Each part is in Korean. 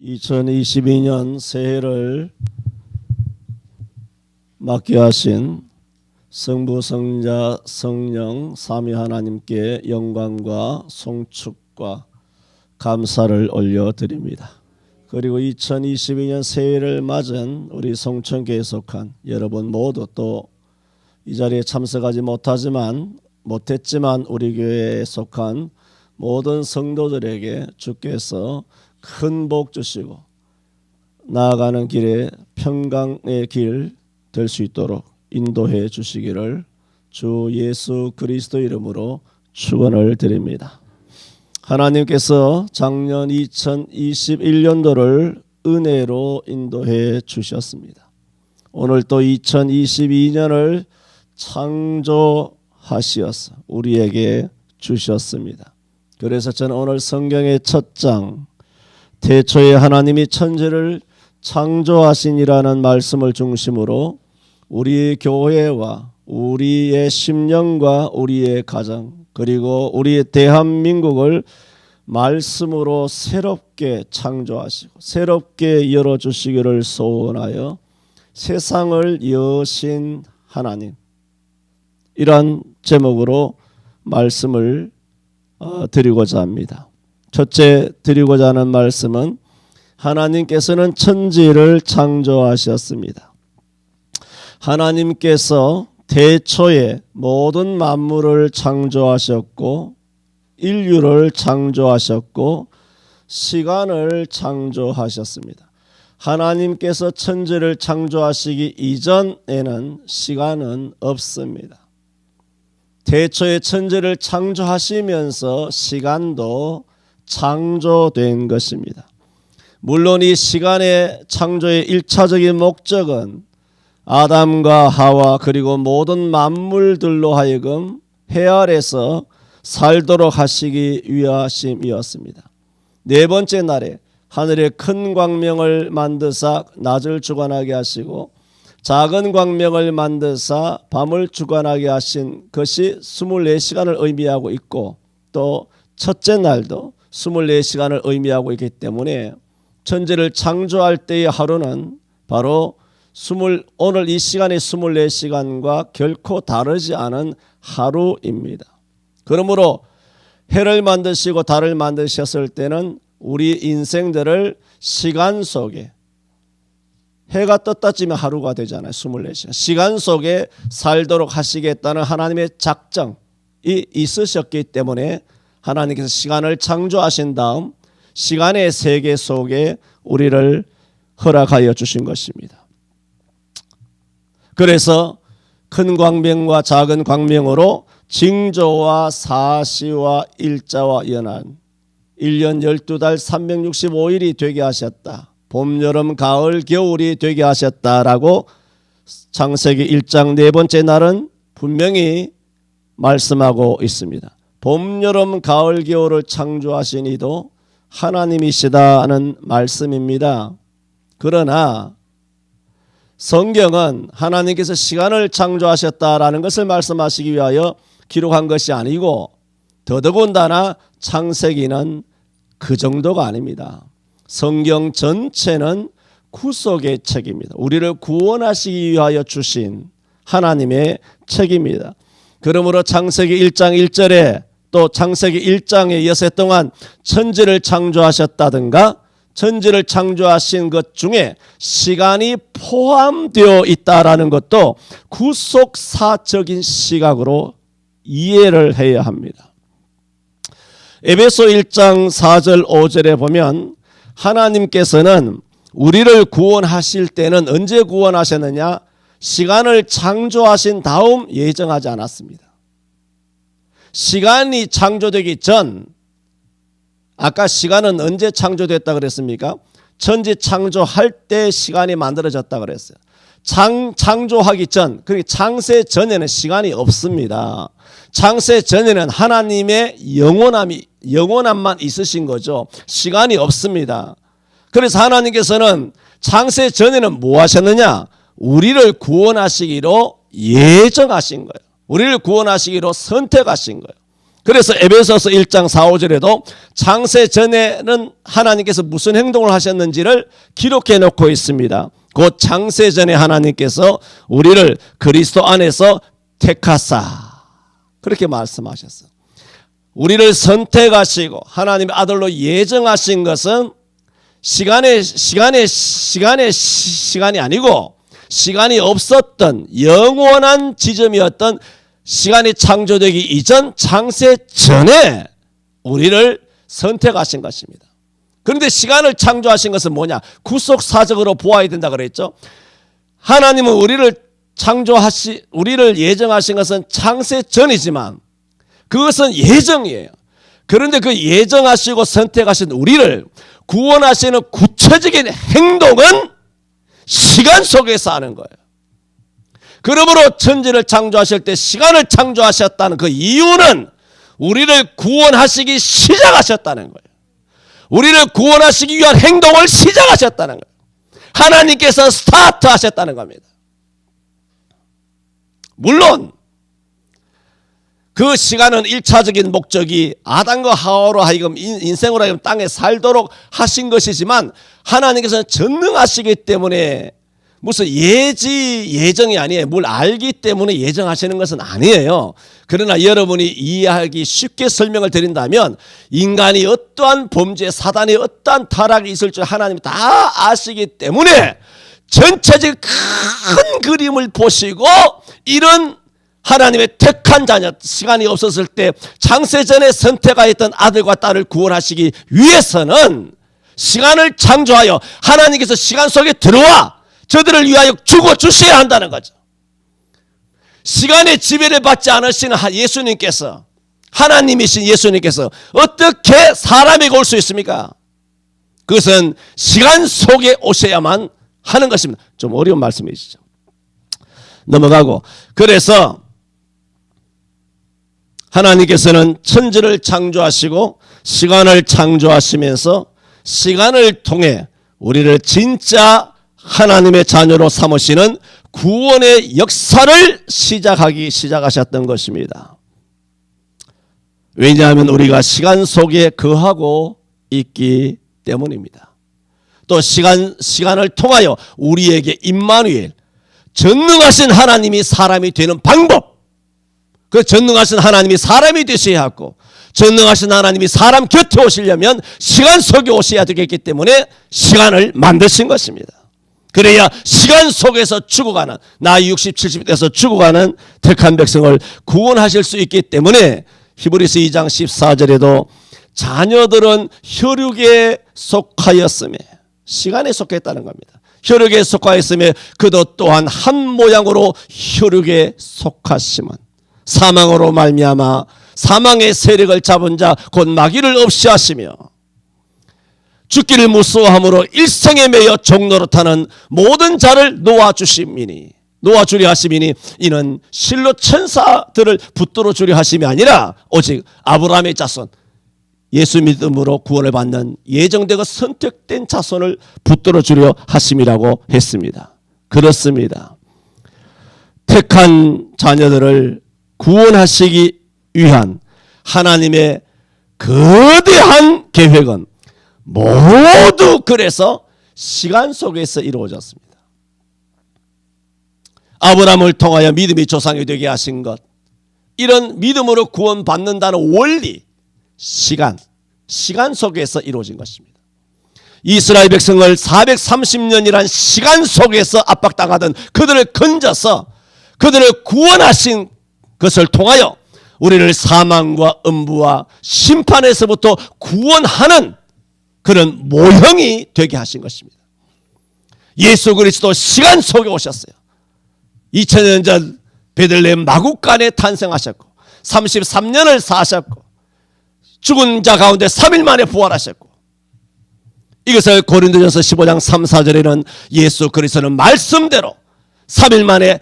2022년 새해를 맞게 하신 성부, 성자, 성령 삼위 하나님께 영광과 송축과 감사를 올려드립니다. 그리고 2022년 새해를 맞은 우리 송천교회에 속한 여러분 모두, 또 이 자리에 참석하지 못했지만 우리 교회에 속한 모든 성도들에게 주께서 큰 복 주시고 나아가는 길에 평강의 길 될 수 있도록 인도해 주시기를 주 예수 그리스도 이름으로 축원을 드립니다. 하나님께서 작년 2021년도를 은혜로 인도해 주셨습니다. 오늘 또 2022년을 창조하시어서 우리에게 주셨습니다. 그래서 저는 오늘 성경의 첫 장 태초에 하나님이 천지를 창조하시니라는 말씀을 중심으로 우리 교회와 우리의 심령과 우리의 가정 그리고 우리의 대한민국을 말씀으로 새롭게 창조하시고 새롭게 열어주시기를 소원하여 세상을 여신 하나님, 이런 제목으로 말씀을 드리고자 합니다. 첫째 드리고자 하는 말씀은 하나님께서는 천지를 창조하셨습니다. 하나님께서 태초에 모든 만물을 창조하셨고 인류를 창조하셨고 시간을 창조하셨습니다. 하나님께서 천지를 창조하시기 이전에는 시간은 없습니다. 태초에 천지를 창조하시면서 시간도 창조된 것입니다. 물론 이 시간의 창조의 1차적인 목적은 아담과 하와 그리고 모든 만물들로 하여금 해 아래서 살도록 하시기 위하심이었습니다. 네 번째 날에 하늘의 큰 광명을 만드사 낮을 주관하게 하시고 작은 광명을 만드사 밤을 주관하게 하신 것이 24시간을 의미하고 있고, 또 첫째 날도 24시간을 의미하고 있기 때문에 천지를 창조할 때의 하루는 바로 오늘 이 시간의 24시간과 결코 다르지 않은 하루입니다. 그러므로 해를 만드시고 달을 만드셨을 때는 우리 인생들을 시간 속에, 해가 떴다 찌면 하루가 되잖아요. 24시간. 시간 속에 살도록 하시겠다는 하나님의 작정이 있으셨기 때문에 하나님께서 시간을 창조하신 다음 시간의 세계 속에 우리를 허락하여 주신 것입니다. 그래서 큰 광명과 작은 광명으로 징조와 사시와 일자와 연한 1년 12달 365일이 되게 하셨다. 봄, 여름, 가을, 겨울이 되게 하셨다라고 창세기 1장 네 번째 날은 분명히 말씀하고 있습니다. 봄, 여름, 가을, 겨울을 창조하신 이도 하나님이시다는 말씀입니다. 그러나 성경은 하나님께서 시간을 창조하셨다라는 것을 말씀하시기 위하여 기록한 것이 아니고, 더더군다나 창세기는 그 정도가 아닙니다. 성경 전체는 구속의 책입니다. 우리를 구원하시기 위하여 주신 하나님의 책입니다. 그러므로 창세기 1장 1절에 또 창세기 1장에 여세 동안 천지를 창조하셨다든가 천지를 창조하신 것 중에 시간이 포함되어 있다라는 것도 구속사적인 시각으로 이해를 해야 합니다. 에베소 1장 4절 5절에 보면 하나님께서는 우리를 구원하실 때는 언제 구원하셨느냐? 시간을 창조하신 다음 예정하지 않았습니다. 시간이 창조되기 전, 아까 시간은 언제 창조됐다 그랬습니까? 천지 창조할 때 시간이 만들어졌다 그랬어요. 창조하기 전, 그러니까 창세 전에는 시간이 없습니다. 창세 전에는 하나님의 영원함만 있으신 거죠. 시간이 없습니다. 그래서 하나님께서는 창세 전에는 뭐 하셨느냐? 우리를 구원하시기로 예정하신 거예요. 우리를 구원하시기로 선택하신 거예요. 그래서 에베소서 1장 4, 5절에도 창세 전에는 하나님께서 무슨 행동을 하셨는지를 기록해 놓고 있습니다. 곧 창세 전에 하나님께서 우리를 그리스도 안에서 택하사 그렇게 말씀하셨어요. 우리를 선택하시고 하나님의 아들로 예정하신 것은 시간이 아니고 시간이 없었던 영원한 지점이었던 시간이 창조되기 이전 창세 전에 우리를 선택하신 것입니다. 그런데 시간을 창조하신 것은 뭐냐? 구속사적으로 보아야 된다 그랬죠. 하나님은 우리를 예정하신 것은 창세 전이지만 그것은 예정이에요. 그런데 그 예정하시고 선택하신 우리를 구원하시는 구체적인 행동은 시간 속에서 하는 거예요. 그러므로 천지를 창조하실 때 시간을 창조하셨다는 그 이유는 우리를 구원하시기 시작하셨다는 거예요. 우리를 구원하시기 위한 행동을 시작하셨다는 거예요. 하나님께서 스타트하셨다는 겁니다. 물론 그 시간은 1차적인 목적이 아담과 하와로 하여금 인생으로 하여금 땅에 살도록 하신 것이지만 하나님께서는 전능하시기 때문에 무슨 예정이 아니에요. 뭘 알기 때문에 예정하시는 것은 아니에요. 그러나 여러분이 이해하기 쉽게 설명을 드린다면 인간이 어떠한 범죄, 사단이 어떠한 타락이 있을 줄 하나님이 다 아시기 때문에 전체적인 큰 그림을 보시고 이런 하나님의 택한 자녀, 시간이 없었을 때 창세전에 선택하였던 아들과 딸을 구원하시기 위해서는 시간을 창조하여 하나님께서 시간 속에 들어와 저들을 위하여 죽어주셔야 한다는 거죠. 시간의 지배를 받지 않으신 예수님께서, 하나님이신 예수님께서 어떻게 사람에게 올 수 있습니까? 그것은 시간 속에 오셔야만 하는 것입니다. 좀 어려운 말씀이시죠. 넘어가고, 그래서 하나님께서는 천지를 창조하시고 시간을 창조하시면서 시간을 통해 우리를 진짜 하나님의 자녀로 삼으시는 구원의 역사를 시작하셨던 것입니다. 왜냐하면 우리가 시간 속에 거하고 있기 때문입니다. 또 시간을 통하여 우리에게 임마누엘, 전능하신 하나님이 사람이 되는 방법, 그 전능하신 하나님이 사람이 되셔야 하고 전능하신 하나님이 사람 곁에 오시려면 시간 속에 오셔야 되겠기 때문에 시간을 만드신 것입니다. 그래야 시간 속에서 죽어가는, 나이 60, 70 돼서 죽어가는 택한 백성을 구원하실 수 있기 때문에 히브리서 2장 14절에도 자녀들은 혈육에 속하였으며, 시간에 속했다는 겁니다. 혈육에 속하였으며 그도 또한 한 모양으로 혈육에 속하심은 사망으로 말미암아 사망의 세력을 잡은 자 곧 마귀를 없이 하시며 죽기를 무서워함으로 일생에 매여 종노릇하는 모든 자를 놓아주려 하심이니 이는 실로 천사들을 붙들어 주려 하심이 아니라 오직 아브라함의 자손, 예수 믿음으로 구원을 받는 예정되고 선택된 자손을 붙들어 주려 하심이라고 했습니다. 그렇습니다. 택한 자녀들을 구원하시기 위한 하나님의 거대한 계획은 모두 그래서 시간 속에서 이루어졌습니다. 아브라함을 통하여 믿음이 조상이 되게 하신 것, 이런 믿음으로 구원받는다는 원리, 시간 속에서 이루어진 것입니다. 이스라엘 백성을 430년이란 시간 속에서 압박당하던 그들을 건져서 그들을 구원하신 것을 통하여 우리를 사망과 음부와 심판에서부터 구원하는 그런 모형이 되게 하신 것입니다. 예수 그리스도 시간 속에 오셨어요. 2000년 전 베들레헴 마구간에 탄생하셨고 33년을 사셨고 죽은 자 가운데 3일 만에 부활하셨고, 이것을 고린도전서 15장 3, 4절에는 예수 그리스도는 말씀대로 3일 만에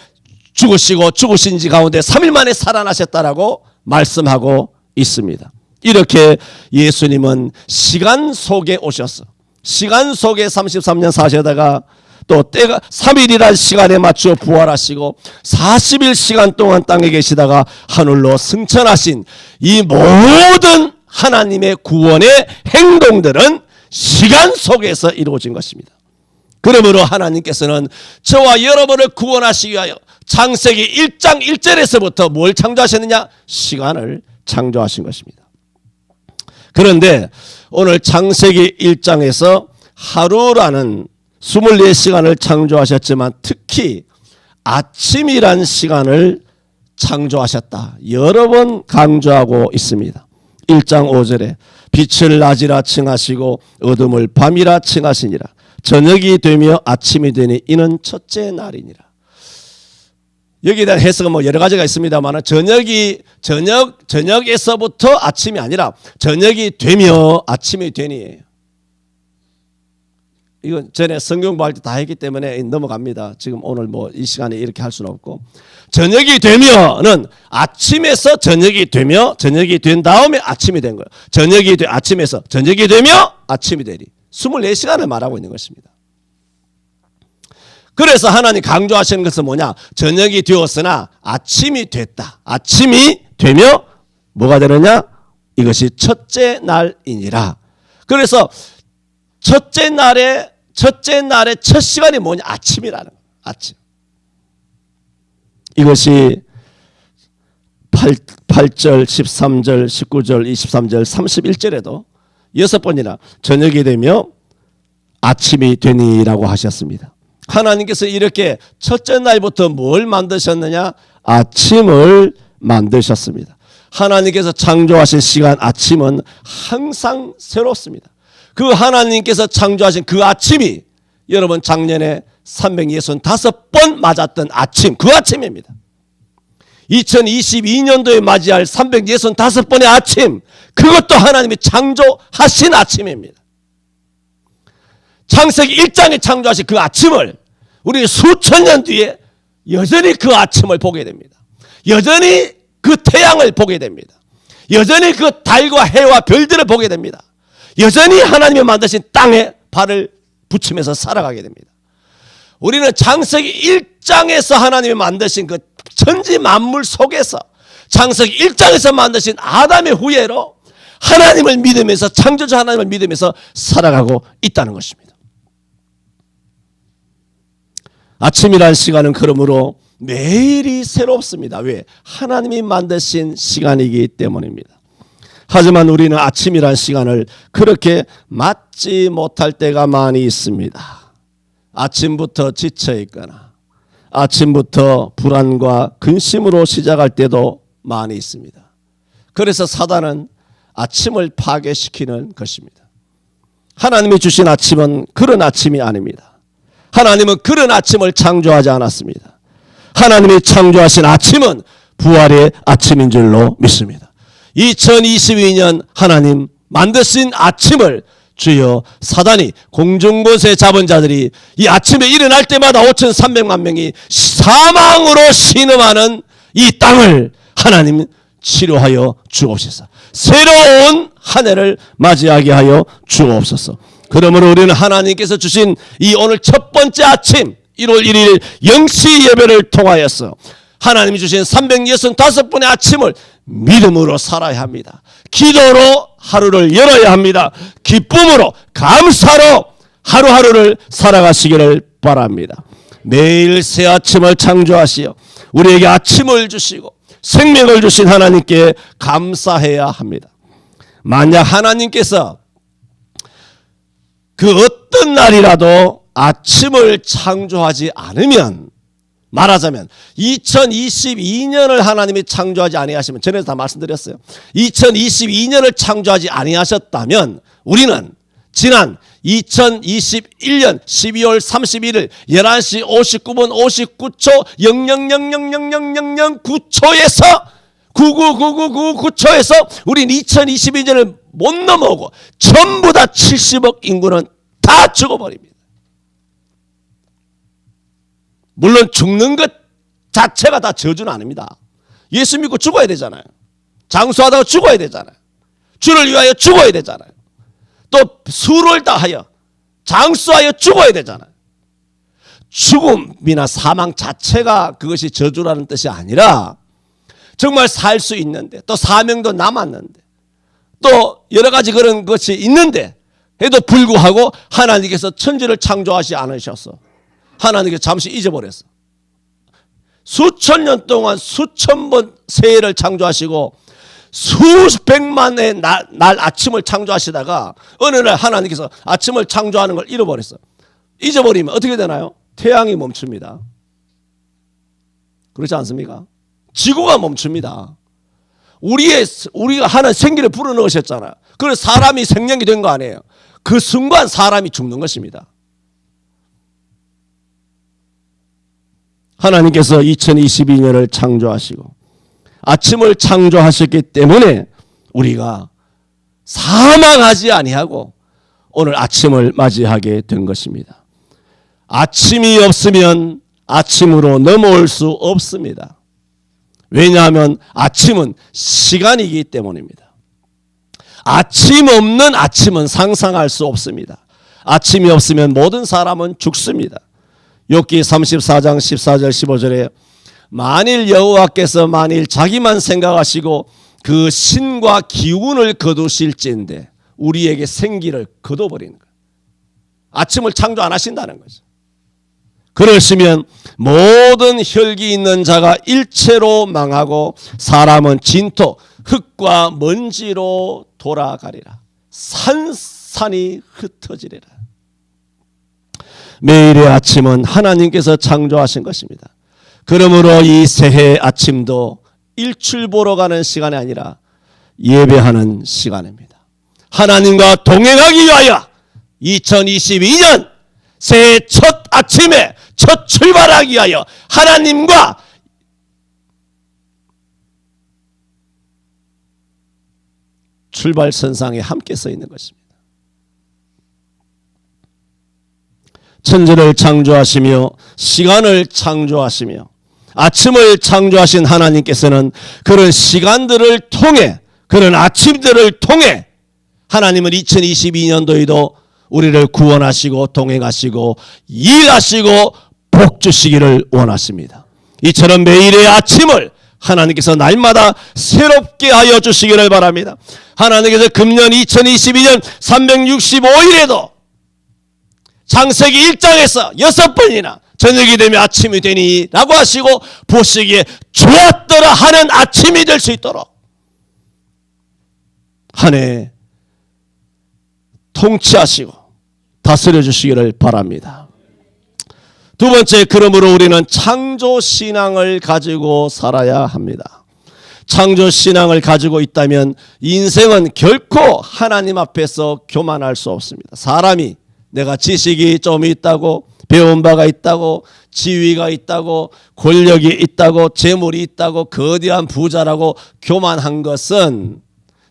죽으시고 죽으신 지 가운데 3일 만에 살아나셨다라고 말씀하고 있습니다. 이렇게 예수님은 시간 속에 오셔서 시간 속에 33년 사시다가 또 때가 3일이라는 시간에 맞추어 부활하시고 40일 시간 동안 땅에 계시다가 하늘로 승천하신 이 모든 하나님의 구원의 행동들은 시간 속에서 이루어진 것입니다. 그러므로 하나님께서는 저와 여러분을 구원하시기 위하여 창세기 1장 1절에서부터 뭘 창조하셨느냐? 시간을 창조하신 것입니다. 그런데 오늘 창세기 1장에서 하루라는 24시간을 창조하셨지만 특히 아침이란 시간을 창조하셨다. 여러 번 강조하고 있습니다. 1장 5절에 빛을 낮이라 칭하시고 어둠을 밤이라 칭하시니라. 저녁이 되며 아침이 되니 이는 첫째 날이니라. 여기에 대한 해석은 뭐 여러 가지가 있습니다만 저녁에서부터 아침이 아니라 저녁이 되며 아침이 되니예요. 이건 전에 성경 공부할 때 다 했기 때문에 넘어갑니다. 지금 오늘 뭐 이 시간에 이렇게 할 수는 없고, 저녁이 되면은 아침에서 저녁이 되며 저녁이 된 다음에 아침이 된 거예요. 아침에서 저녁이 되며 아침이 되리. 24시간을 말하고 있는 것입니다. 그래서 하나님 강조하시는 것은 뭐냐? 저녁이 되었으나 아침이 됐다. 아침이 되며 뭐가 되느냐? 이것이 첫째 날이니라. 그래서 첫째 날의 첫 시간이 뭐냐? 아침이라는 거예요. 아침. 이것이 8절, 13절, 19절, 23절, 31절에도 6번이나 저녁이 되며 아침이 되니라고 하셨습니다. 하나님께서 이렇게 첫째 날부터 뭘 만드셨느냐? 아침을 만드셨습니다. 하나님께서 창조하신 시간 아침은 항상 새롭습니다. 그 하나님께서 창조하신 그 아침이 여러분 작년에 365번 맞았던 아침, 그 아침입니다. 2022년도에 맞이할 365번의 아침, 그것도 하나님이 창조하신 아침입니다. 창세기 1장에 창조하신 그 아침을 우리 수천 년 뒤에 여전히 그 아침을 보게 됩니다. 여전히 그 태양을 보게 됩니다. 여전히 그 달과 해와 별들을 보게 됩니다. 여전히 하나님이 만드신 땅에 발을 붙이면서 살아가게 됩니다. 우리는 창세기 1장에서 하나님이 만드신 그 천지 만물 속에서 창세기 1장에서 만드신 아담의 후예로 하나님을 믿으면서, 창조자 하나님을 믿으면서 살아가고 있다는 것입니다. 아침이라는 시간은 그러므로 매일이 새롭습니다. 왜? 하나님이 만드신 시간이기 때문입니다. 하지만 우리는 아침이라는 시간을 그렇게 맞지 못할 때가 많이 있습니다. 아침부터 지쳐 있거나 아침부터 불안과 근심으로 시작할 때도 많이 있습니다. 그래서 사단은 아침을 파괴시키는 것입니다. 하나님이 주신 아침은 그런 아침이 아닙니다. 하나님은 그런 아침을 창조하지 않았습니다. 하나님이 창조하신 아침은 부활의 아침인 줄로 믿습니다. 2022년 하나님 만드신 아침을 주여 사단이 공중곳에 잡은 자들이 이 아침에 일어날 때마다 5,300만 명이 사망으로 신음하는 이 땅을 하나님 치료하여 주옵소서. 새로운 한 해를 맞이하게 하여 주옵소서. 그러므로 우리는 하나님께서 주신 이 오늘 첫 번째 아침 1월 1일 영시 예배를 통하여서 하나님이 주신 365번의 아침을 믿음으로 살아야 합니다. 기도로 하루를 열어야 합니다. 기쁨으로, 감사로 하루하루를 살아가시기를 바랍니다. 매일 새 아침을 창조하시어 우리에게 아침을 주시고 생명을 주신 하나님께 감사해야 합니다. 만약 하나님께서 그 어떤 날이라도 아침을 창조하지 않으면, 말하자면 2022년을 하나님이 창조하지 아니하시면, 전에도 다 말씀드렸어요. 2022년을 창조하지 아니하셨다면 우리는 지난 2021년 12월 31일 11시 59분 59초 00000009초에서 9999999초에서 우린 2022년을 못 넘어오고 전부 다 70억 인구는 다 죽어버립니다. 물론 죽는 것 자체가 다 저주는 아닙니다. 예수 믿고 죽어야 되잖아요. 장수하다가 죽어야 되잖아요. 주를 위하여 죽어야 되잖아요. 또 수를 다하여 장수하여 죽어야 되잖아요. 죽음이나 사망 자체가 그것이 저주라는 뜻이 아니라 정말 살 수 있는데 또 사명도 남았는데 또 여러 가지 그런 것이 있는데 해도 불구하고 하나님께서 천지를 창조하지 않으셔서 하나님께서 잠시 잊어버렸어. 수천 년 동안 수천 번 새해를 창조하시고 수백만의 날 아침을 창조하시다가 어느 날 하나님께서 아침을 창조하는 걸 잃어버렸어. 잊어버리면 어떻게 되나요? 태양이 멈춥니다. 그렇지 않습니까? 지구가 멈춥니다. 우리가 하는 생기를 불어넣으셨잖아요. 그래서 사람이 생명이 된 거 아니에요. 그 순간 사람이 죽는 것입니다. 하나님께서 2022년을 창조하시고 아침을 창조하셨기 때문에 우리가 사망하지 아니하고 오늘 아침을 맞이하게 된 것입니다. 아침이 없으면 아침으로 넘어올 수 없습니다. 왜냐하면 아침은 시간이기 때문입니다. 아침 없는 아침은 상상할 수 없습니다. 아침이 없으면 모든 사람은 죽습니다. 욥기 34장 14절 15절에 만일 여호와께서 만일 자기만 생각하시고 그 신과 기운을 거두실지인데 우리에게 생기를 거둬버리는 거예요. 아침을 창조 안 하신다는 거죠. 그러시면 모든 혈기 있는 자가 일체로 망하고 사람은 진토 흙과 먼지로 돌아가리라. 산산이 흩어지리라. 매일의 아침은 하나님께서 창조하신 것입니다. 그러므로 이 새해 아침도 일출 보러 가는 시간이 아니라 예배하는 시간입니다. 하나님과 동행하기 위하여 2022년 새해 첫 아침에 첫 출발하기 위하여 하나님과 출발선상에 함께 서 있는 것입니다. 천지를 창조하시며 시간을 창조하시며 아침을 창조하신 하나님께서는 그런 시간들을 통해 그런 아침들을 통해 하나님은 2022년도에도 우리를 구원하시고 동행하시고 일하시고 복 주시기를 원하십니다. 이처럼 매일의 아침을 하나님께서 날마다 새롭게 하여 주시기를 바랍니다. 하나님께서 금년 2022년 365일에도 창세기 1장에서 6번이나 저녁이 되면 아침이 되니 라고 하시고 보시기에 좋았더라 하는 아침이 될 수 있도록 한 해 통치하시고 다스려 주시기를 바랍니다. 두 번째, 그러므로 우리는 창조신앙을 가지고 살아야 합니다. 창조신앙을 가지고 있다면 인생은 결코 하나님 앞에서 교만할 수 없습니다. 사람이 내가 지식이 좀 있다고 배운 바가 있다고 지위가 있다고 권력이 있다고 재물이 있다고 거대한 부자라고 교만한 것은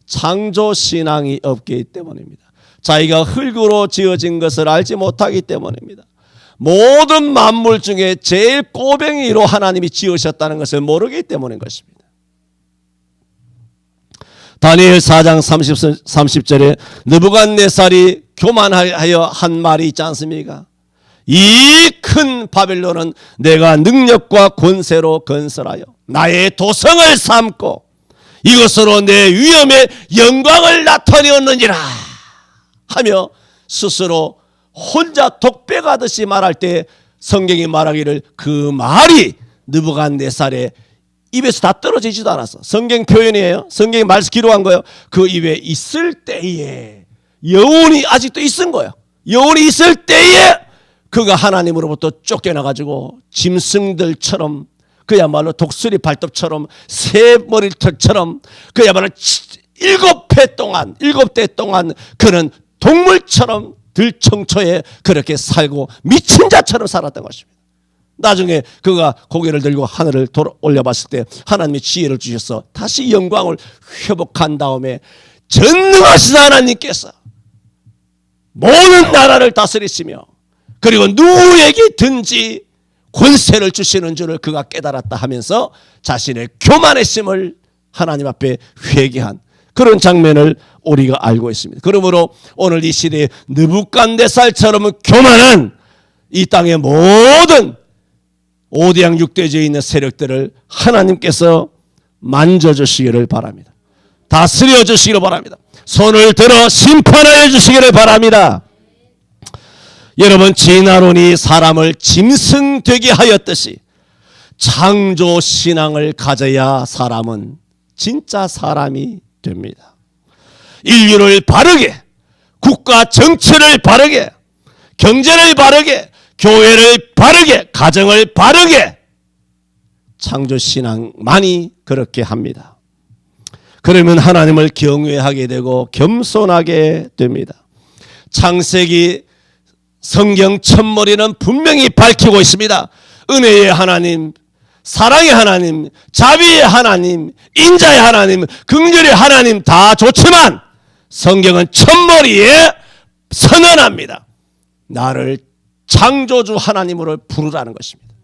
창조신앙이 없기 때문입니다. 자기가 흙으로 지어진 것을 알지 못하기 때문입니다. 모든 만물 중에 제일 꼬뱅이로 하나님이 지으셨다는 것을 모르기 때문인 것입니다. 다니엘 4장 30절에 느부갓네살이 교만하여 한 말이 있지 않습니까? 이 큰 바벨론은 내가 능력과 권세로 건설하여 나의 도성을 삼고 이것으로 내 위엄의 영광을 나타내었느니라 하며 스스로 혼자 독백하듯이 말할 때 성경이 말하기를 그 말이 느부갓네살의 입에서 다 떨어지지도 않았어. 성경 표현이에요. 성경이 말씀 기록한 거예요. 그 입에 있을 때에 여운이 아직도 있은 거예요. 여운이 있을 때에 그가 하나님으로부터 쫓겨나가지고 짐승들처럼 그야말로 독수리 발톱처럼 새 머리털처럼 그야말로 7대 동안 그는 동물처럼 들청초에 그렇게 살고 미친 자처럼 살았던 것입니다. 나중에 그가 고개를 들고 하늘을 올려봤을 때 하나님이 지혜를 주셔서 다시 영광을 회복한 다음에 전능하신 하나님께서 모든 나라를 다스리시며 그리고 누구에게든지 권세를 주시는 줄을 그가 깨달았다 하면서 자신의 교만했음을 하나님 앞에 회개한 그런 장면을 우리가 알고 있습니다. 그러므로 오늘 이 시대에 느부갓네살처럼 교만한 이 땅의 모든 5대양 6대지에 있는 세력들을 하나님께서 만져주시기를 바랍니다. 다스려 주시기를 바랍니다. 손을 들어 심판하여 주시기를 바랍니다. 여러분, 진화론이 사람을 짐승되게 하였듯이 창조신앙을 가져야 사람은 진짜 사람이 됩니다. 인류를 바르게, 국가 정치를 바르게, 경제를 바르게, 교회를 바르게, 가정을 바르게, 창조신앙만이 그렇게 합니다. 그러면 하나님을 경외하게 되고 겸손하게 됩니다. 창세기 성경 첫머리는 분명히 밝히고 있습니다. 은혜의 하나님, 사랑의 하나님, 자비의 하나님, 인자의 하나님, 긍휼의 하나님 다 좋지만 성경은 첫머리에 선언합니다. 나를 창조주 하나님으로 부르라는 것입니다.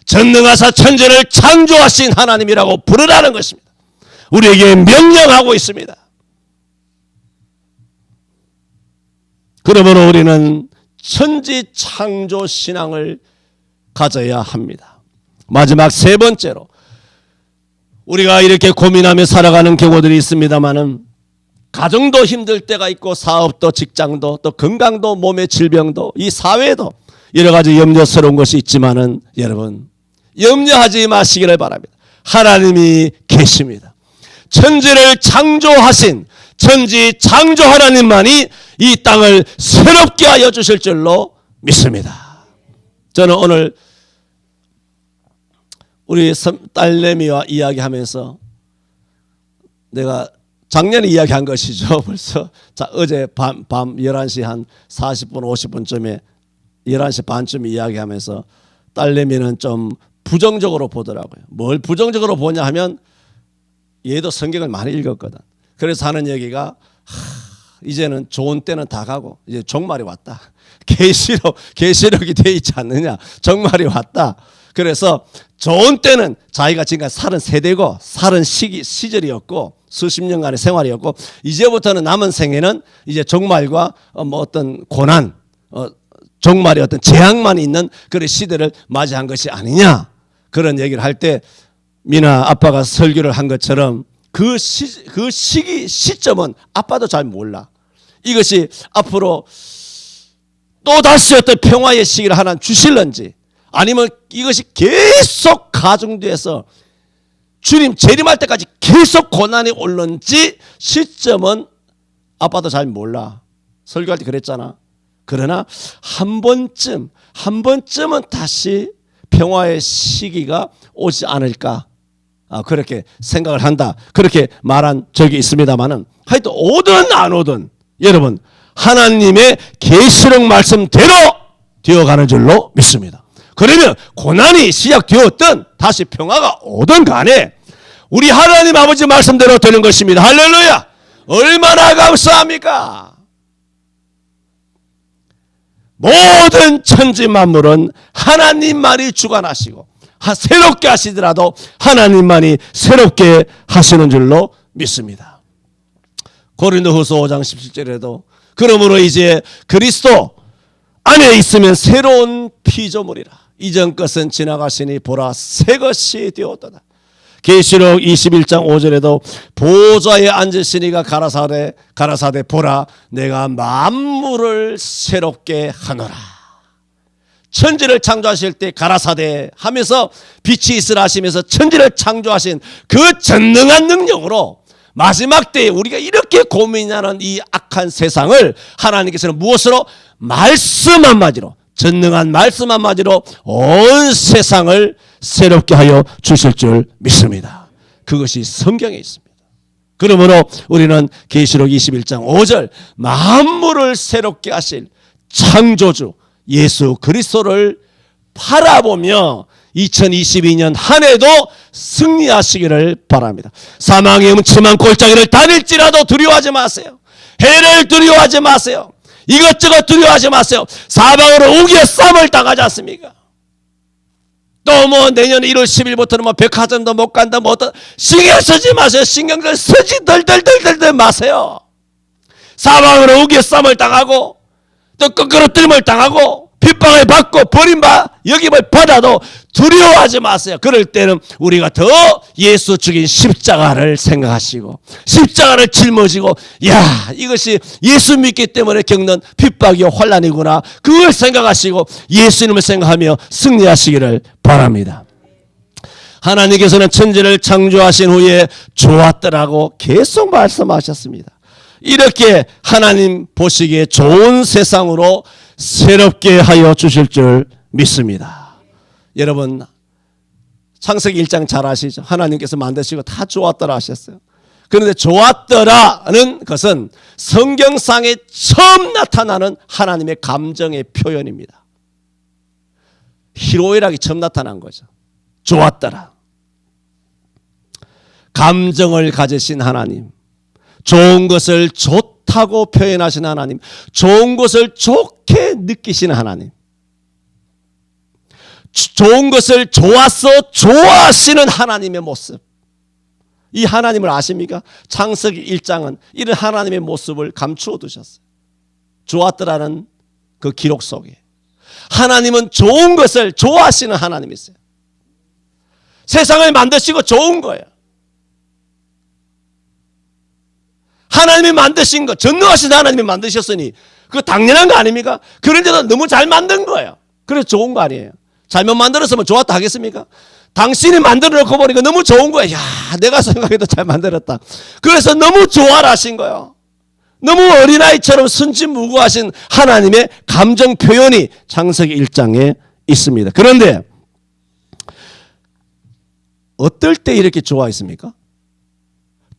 전능하사 천지를 창조하신 하나님이라고 부르라는 것입니다. 우리에게 명령하고 있습니다. 그러므로 우리는 천지 창조 신앙을 가져야 합니다. 마지막 세 번째로, 우리가 이렇게 고민하며 살아가는 경우들이 있습니다만은 가정도 힘들 때가 있고 사업도 직장도 또 건강도 몸의 질병도 이 사회도 여러 가지 염려스러운 것이 있지만은 여러분 염려하지 마시기를 바랍니다. 하나님이 계십니다. 천지를 창조하신 천지 창조 하나님만이 이 땅을 새롭게 하여 주실 줄로 믿습니다. 저는 오늘 우리 딸내미와 이야기하면서 내가 작년에 이야기한 것이죠. 벌써 어제 밤 11시 한 40분 50분쯤에 11시 반쯤 이야기하면서 딸내미는 좀 부정적으로 보더라고요. 뭘 부정적으로 보냐 하면 얘도 성경을 많이 읽었거든. 그래서 하는 얘기가 이제는 좋은 때는 다 가고 이제 종말이 왔다. 계시록이 돼 있지 않느냐. 종말이 왔다. 그래서 좋은 때는 자기가 지금까지 살은 세대고 살은 시절이었고 수십 년간의 생활이었고 이제부터는 남은 생애는 이제 종말과 뭐 어떤 고난, 종말의 어떤 재앙만 있는 그런 시대를 맞이한 것이 아니냐. 그런 얘기를 할 때 미나 아빠가 설교를 한 것처럼 그 시점은 아빠도 잘 몰라. 이것이 앞으로 또 다시 어떤 평화의 시기를 하나 주실런지 아니면 이것이 계속 가중돼서 주님 재림할 때까지 계속 고난이 올는지 시점은 아빠도 잘 몰라. 설교할 때 그랬잖아. 그러나 한 번쯤은 다시 평화의 시기가 오지 않을까. 그렇게 생각을 한다. 그렇게 말한 적이 있습니다만은 하여튼 오든 안 오든 여러분 하나님의 계시록 말씀대로 되어가는 줄로 믿습니다. 그러면 고난이 시작되었든 다시 평화가 오든 간에 우리 하나님 아버지 말씀대로 되는 것입니다. 할렐루야! 얼마나 감사합니까? 모든 천지 만물은 하나님만이 주관하시고 새롭게 하시더라도 하나님만이 새롭게 하시는 줄로 믿습니다. 고린도후서 5장 17절에도 그러므로 이제 그리스도 안에 있으면 새로운 피조물이라. 이전 것은 지나가시니 보라 새 것이 되었도다. 계시록 21장 5절에도 보좌에 앉으시니가 가라사대 보라 내가 만물을 새롭게 하노라. 천지를 창조하실 때 가라사대 하면서 빛이 있으라 하시면서 천지를 창조하신 그 전능한 능력으로 마지막 때에 우리가 이렇게 고민하는 이 악한 세상을 하나님께서는 무엇으로? 말씀 한마디로, 전능한 말씀 한마디로 온 세상을 새롭게 하여 주실 줄 믿습니다. 그것이 성경에 있습니다. 그러므로 우리는 계시록 21장 5절 만물을 새롭게 하실 창조주 예수 그리스도를 바라보며 2022년 한 해도 승리하시기를 바랍니다. 사망의 음침한 골짜기를 다닐지라도 두려워하지 마세요. 해를 두려워하지 마세요. 이것저것 두려워하지 마세요. 사방으로 우겨 싸움을 당하지 않습니까? 또 뭐 내년 1월 10일부터는 뭐 백화점도 못 간다 뭐 어떤 신경 쓰지 마세요. 신경을 쓰지 덜덜덜덜 마세요. 사방으로 우겨 싸움을 당하고 또 끄끄러뜨림을 당하고 핍박을 받고 여김을 받아도 두려워하지 마세요. 그럴 때는 우리가 더 예수 죽인 십자가를 생각하시고 십자가를 짊어지고 이것이 예수 믿기 때문에 겪는 핍박이요 환난이구나, 그걸 생각하시고 예수님을 생각하며 승리하시기를 바랍니다. 하나님께서는 천지를 창조하신 후에 좋았더라고 계속 말씀하셨습니다. 이렇게 하나님 보시기에 좋은 세상으로 새롭게 하여 주실 줄 믿습니다. 여러분, 창세기 1장 잘 아시죠? 하나님께서 만드시고 다 좋았더라 하셨어요. 그런데 좋았더라는 것은 성경상에 처음 나타나는 하나님의 감정의 표현입니다. 희로애락이 처음 나타난 거죠. 좋았더라. 감정을 가지신 하나님, 좋은 것을 좋다고 표현하신 하나님, 좋은 것을 좋게 느끼시는 하나님, 좋은 것을 좋아서 좋아하시는 하나님의 모습, 이 하나님을 아십니까? 창세기 1장은 이런 하나님의 모습을 감추어 두셨어요. 좋았더라는 그 기록 속에 하나님은 좋은 것을 좋아하시는 하나님이세요. 세상을 만드시고 좋은 거예요. 하나님이 만드신 거, 전능하신 하나님이 만드셨으니 그거 당연한 거 아닙니까? 그런데도 너무 잘 만든 거예요. 그래서 좋은 거 아니에요. 잘못 만들었으면 좋았다 하겠습니까? 당신이 만들어 놓고 보니까 너무 좋은 거예요. 내가 생각해도 잘 만들었다. 그래서 너무 좋아라 하신 거예요. 너무 어린아이처럼 순진무구하신 하나님의 감정 표현이 창세기 1장에 있습니다. 그런데 어떨 때 이렇게 좋아했습니까?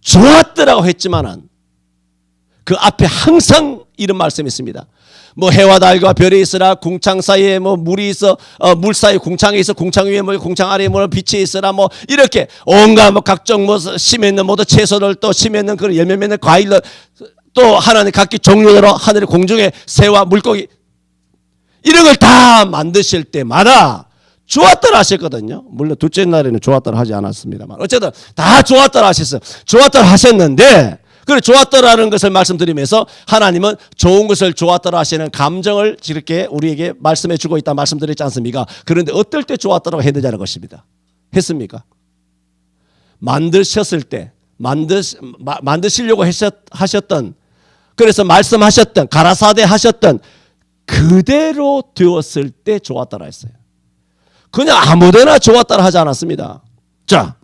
좋았더라고 했지만은 그 앞에 항상 이런 말씀이 있습니다. 뭐 해와 달과 별이 있으라, 궁창 사이에 뭐 물이 있어, 물 사이 궁창에 있어, 궁창 위에 뭐 궁창 아래에 뭐 빛이 있으라, 뭐 이렇게 온갖 뭐 각종 뭐 심에 있는 모든 채소를, 또 심에 있는 그런 열매 맺는 과일을, 또 하나님 각기 종류대로 하늘의 공중에 새와 물고기, 이런 걸 다 만드실 때마다 좋았더라 하셨거든요. 물론 둘째 날에는 좋았더라 하지 않았습니다만 어쨌든 다 좋았더라 하셨어요. 좋았더라 하셨는데, 그래 좋았더라는 것을 말씀드리면서 하나님은 좋은 것을 좋았더라 하시는 감정을 이렇게 우리에게 말씀해 주고 있다 말씀드렸지 않습니까? 그런데 어떨 때 좋았더라고 해야 되자는 것입니다. 했습니까? 만드셨을 때, 만드시려고 하셨던, 그래서 말씀하셨던, 가라사대 하셨던 그대로 되었을 때 좋았더라 했어요. 그냥 아무데나 좋았더라 하지 않았습니다. 자,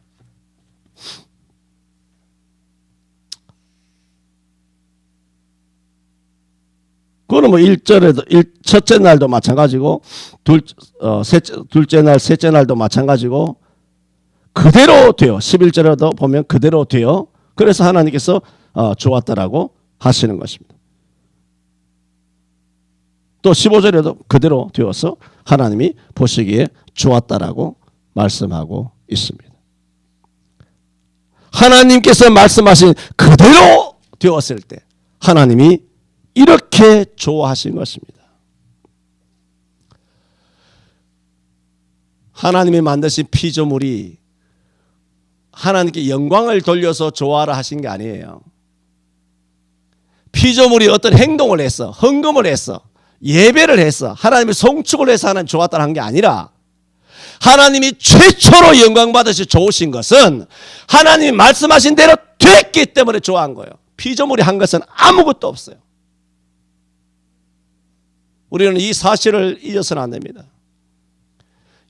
그거는 뭐 1절에도 첫째 날도 마찬가지고 둘째 날, 셋째 날도 마찬가지고 그대로 돼요. 11절에도 보면 그대로 돼요. 그래서 하나님께서 좋았다라고 하시는 것입니다. 또 15절에도 그대로 되어서 하나님이 보시기에 좋았다라고 말씀하고 있습니다. 하나님께서 말씀하신 그대로 되었을 때 하나님이 이렇게 좋아하신 것입니다. 하나님이 만드신 피조물이 하나님께 영광을 돌려서 좋아라 하신 게 아니에요. 피조물이 어떤 행동을 했어, 헌금을 했어, 예배를 했어, 하나님의 송축을 해서 하나님 좋았다 한 게 아니라 하나님이 최초로 영광 받으시 좋으신 것은 하나님이 말씀하신 대로 됐기 때문에 좋아한 거예요. 피조물이 한 것은 아무것도 없어요. 우리는 이 사실을 잊어서는 안 됩니다.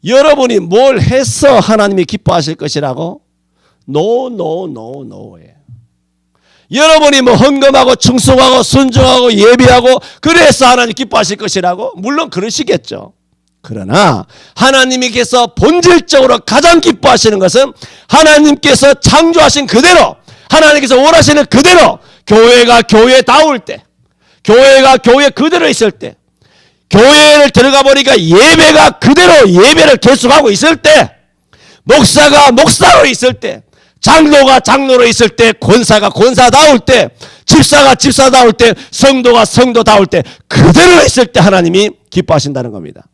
여러분이 뭘 해서 하나님이 기뻐하실 것이라고? 노예요. 여러분이 뭐 헌금하고 충성하고 순종하고 예배하고 그래서 하나님 기뻐하실 것이라고? 물론 그러시겠죠. 그러나 하나님께서 본질적으로 가장 기뻐하시는 것은 하나님께서 창조하신 그대로, 하나님께서 원하시는 그대로 교회가 교회다울 때, 교회가 교회 그대로 있을 때, 교회를 들어가 보니까 예배가 그대로 예배를 계속하고 있을 때, 목사가 목사로 있을 때, 장로가 장로로 있을 때, 권사가 권사다울 때, 집사가 집사다울 때, 성도가 성도다울 때, 그대로 있을 때 하나님이 기뻐하신다는 겁니다.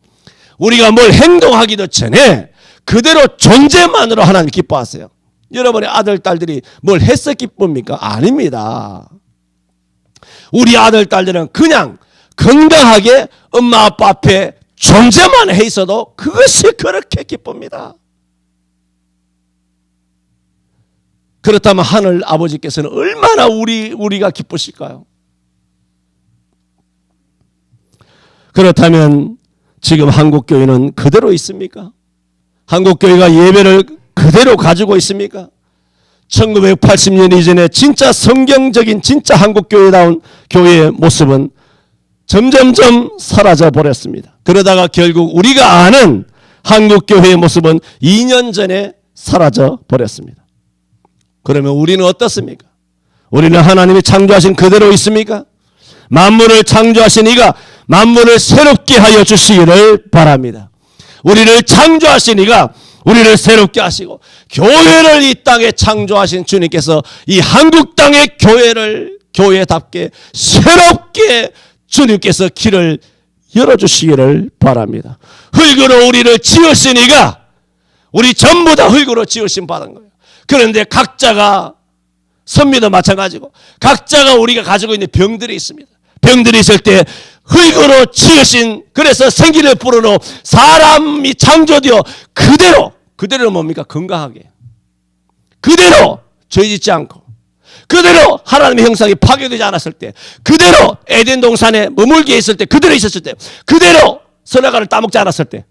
우리가 뭘 행동하기도 전에 그대로 존재만으로 하나님 기뻐하세요. 여러분의 아들, 딸들이 뭘 해서 기쁩니까? 아닙니다. 우리 아들, 딸들은 그냥 건강하게 엄마 아빠 앞에 존재만 해 있어도 그것이 그렇게 기쁩니다. 그렇다면 하늘 아버지께서는 얼마나 우리가 기쁘실까요? 그렇다면 지금 한국교회는 그대로 있습니까? 한국교회가 예배를 그대로 가지고 있습니까? 1980년 이전에 진짜 성경적인 진짜 한국교회다운 교회의 모습은 점점점 사라져 버렸습니다. 그러다가 결국 우리가 아는 한국교회의 모습은 2년 전에 사라져 버렸습니다. 그러면 우리는 어떻습니까? 우리는 하나님이 창조하신 그대로 있습니까? 만물을 창조하신 이가 만물을 새롭게 하여 주시기를 바랍니다. 우리를 창조하신 이가 우리를 새롭게 하시고 교회를 이 땅에 창조하신 주님께서 이 한국 땅의 교회를 교회답게 새롭게 주님께서 길을 열어주시기를 바랍니다. 흙으로 우리를 지으신 이가 우리 전부 다 흙으로 지으신 받은 거예요. 그런데 각자가 선미도 마찬가지고 각자가 우리가 가지고 있는 병들이 있습니다. 병들이 있을 때 흙으로 지으신 그래서 생기를 불어넣어 사람이 창조되어 그대로 뭡니까? 건강하게 그대로 죄짓지 않고 그대로 하나님의 형상이 파괴되지 않았을 때 그대로 에덴 동산에 머물게 있을 때 그대로 있었을 때 그대로 선악과를 따먹지 않았을 때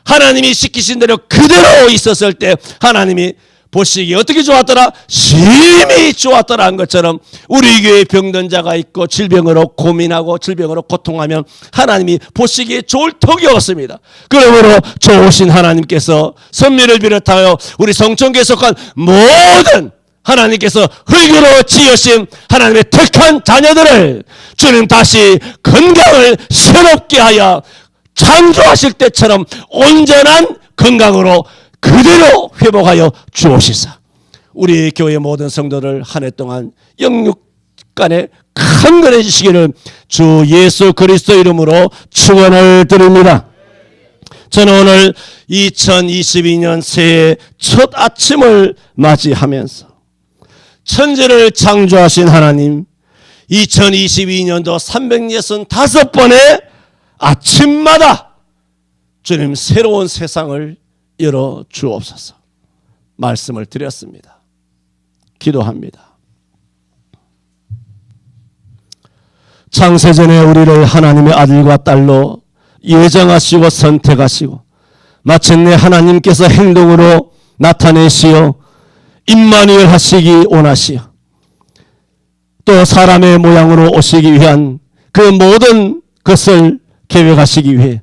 하나님이 시키신 대로 그대로 있었을 때 하나님이 보시기에 어떻게 좋았더라? 심히 좋았더라 한 것처럼 우리 교회에 병든 자가 있고 질병으로 고민하고 질병으로 고통하면 하나님이 보시기에 좋을 턱이 없습니다. 그러므로 좋으신 하나님께서 선미를 비롯하여 우리 성천교에 속한 모든 하나님께서 흙으로 지으신 하나님의 택한 자녀들을 주님 다시 건강을 새롭게 하여 창조하실 때처럼 온전한 건강으로 그대로 회복하여 주옵시사. 우리 교회 모든 성도를 한 해 동안 영육간에 강건해 주시기를 주 예수 그리스도 이름으로 축원을 드립니다. 저는 오늘 2022년 새해 첫 아침을 맞이하면서 천지를 창조하신 하나님 2022년도 365번의 아침마다 주님 새로운 세상을 열어 주옵소서 말씀을 드렸습니다. 기도합니다. 창세전에 우리를 하나님의 아들과 딸로 예정하시고 선택하시고 마침내 하나님께서 행동으로 나타내시어 임마누엘 하시기 원하시어 또 사람의 모양으로 오시기 위한 그 모든 것을 계획하시기 위해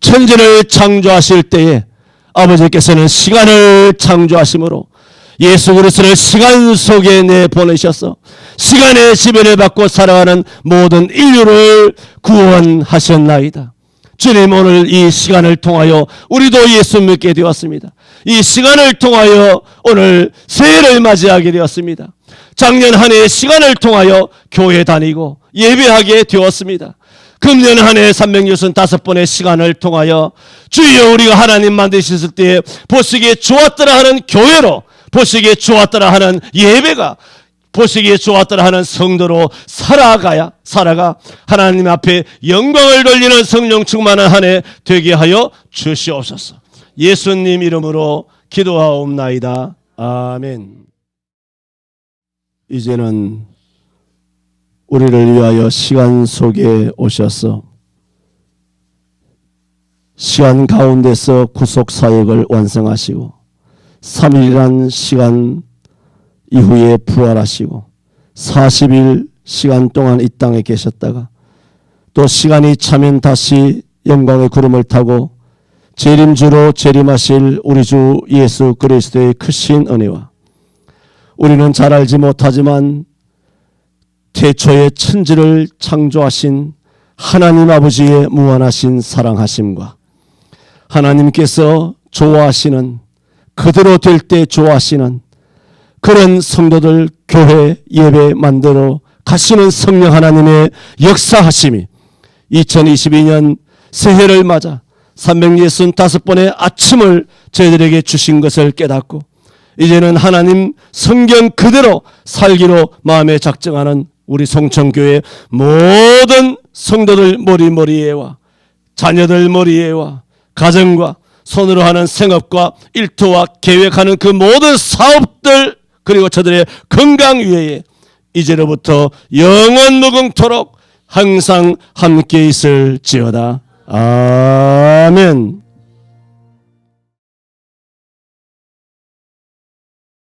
천지를 창조하실 때에 아버지께서는 시간을 창조하심으로 예수 그리스도를 시간 속에 내보내셔서 시간의 지배를 받고 살아가는 모든 인류를 구원하셨나이다. 주님 오늘 이 시간을 통하여 우리도 예수 믿게 되었습니다. 이 시간을 통하여 오늘 새해를 맞이하게 되었습니다. 작년 한 해의 시간을 통하여 교회 다니고 예배하게 되었습니다. 금년 한 해 365번의 시간을 통하여 주여 우리가 하나님 만드셨을 때 보시기에 좋았더라 하는 교회로 보시기에 좋았더라 하는 예배가 보시기에 좋았더라 하는 성도로 살아가 하나님 앞에 영광을 돌리는 성령 충만한 한 해 되게 하여 주시옵소서. 예수님 이름으로 기도하옵나이다. 아멘. 이제는 우리를 위하여 시간 속에 오셔서 시간 가운데서 구속사역을 완성하시고 3일이란 시간 이후에 부활하시고 40일 시간 동안 이 땅에 계셨다가 또 시간이 차면 다시 영광의 구름을 타고 재림주로 재림하실 우리 주 예수 그리스도의 크신 은혜와 우리는 잘 알지 못하지만 태초에 천지를 창조하신 하나님 아버지의 무한하신 사랑하심과 하나님께서 좋아하시는 그대로 될 때 좋아하시는 그런 성도들 교회 예배 만들어 가시는 성령 하나님의 역사하심이 2022년 새해를 맞아 365번의 아침을 저희들에게 주신 것을 깨닫고 이제는 하나님 성경 그대로 살기로 마음에 작정하는 우리 성천교회 모든 성도들 머리머리에와 자녀들 머리에와 가정과 손으로 하는 생업과 일터와 계획하는 그 모든 사업들 그리고 저들의 건강 위에 이제로부터 영원 무궁토록 항상 함께 있을지어다. 아멘.